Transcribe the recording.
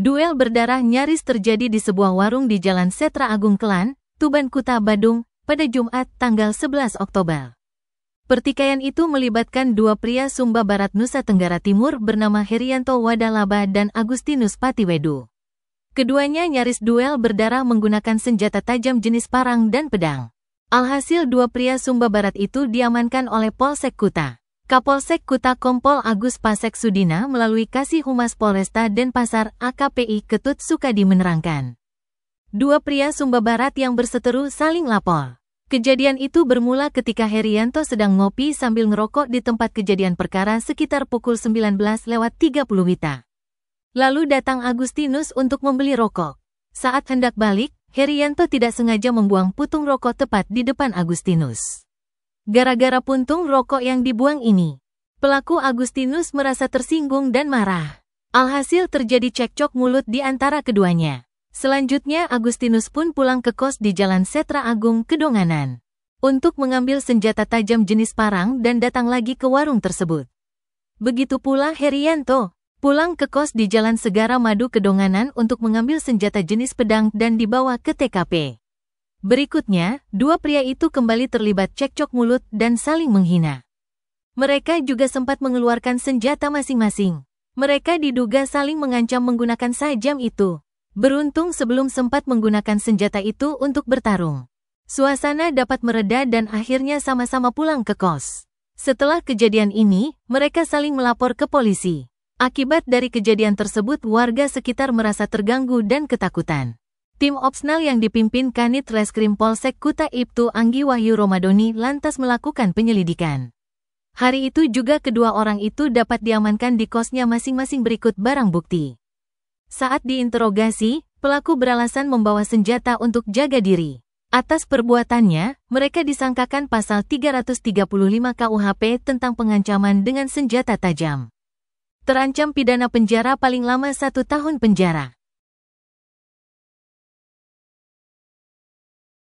Duel berdarah nyaris terjadi di sebuah warung di Jalan Setra Agung Kelan, Tuban Kuta, Badung, pada Jumat tanggal 11 Oktober. Pertikaian itu melibatkan dua pria Sumba Barat Nusa Tenggara Timur bernama Herianto Wadalaba dan Agustinus Patiwedu. Keduanya nyaris duel berdarah menggunakan senjata tajam jenis parang dan pedang. Alhasil dua pria Sumba Barat itu diamankan oleh Polsek Kuta. Kapolsek Kuta Kompol Agus Pasek Sudina melalui Kasih Humas Polresta Denpasar AKPI Ketut Sukadi menerangkan. Dua pria Sumba Barat yang berseteru saling lapor. Kejadian itu bermula ketika Herianto sedang ngopi sambil ngerokok di tempat kejadian perkara sekitar pukul 19:30 WITA. Lalu datang Agustinus untuk membeli rokok. Saat hendak balik, Herianto tidak sengaja membuang putung rokok tepat di depan Agustinus. Gara-gara puntung rokok yang dibuang ini, pelaku Agustinus merasa tersinggung dan marah. Alhasil terjadi cekcok mulut di antara keduanya. Selanjutnya Agustinus pun pulang ke kos di Jalan Setra Agung, Kedonganan, untuk mengambil senjata tajam jenis parang dan datang lagi ke warung tersebut. Begitu pula Herianto, pulang ke kos di Jalan Segara Madu, Kedonganan untuk mengambil senjata jenis pedang dan dibawa ke TKP. Berikutnya, dua pria itu kembali terlibat cekcok mulut dan saling menghina. Mereka juga sempat mengeluarkan senjata masing-masing. Mereka diduga saling mengancam menggunakan sajam itu. Beruntung sebelum sempat menggunakan senjata itu untuk bertarung, suasana dapat mereda dan akhirnya sama-sama pulang ke kos. Setelah kejadian ini, mereka saling melapor ke polisi. Akibat dari kejadian tersebut, warga sekitar merasa terganggu dan ketakutan. Tim Opsnal yang dipimpin Kanit Reskrim Polsek Kuta Ibtu Anggi Wahyu Romadoni lantas melakukan penyelidikan. Hari itu juga kedua orang itu dapat diamankan di kosnya masing-masing berikut barang bukti. Saat diinterogasi, pelaku beralasan membawa senjata untuk jaga diri. Atas perbuatannya, mereka disangkakan pasal 335 KUHP tentang pengancaman dengan senjata tajam. Terancam pidana penjara paling lama 1 tahun penjara.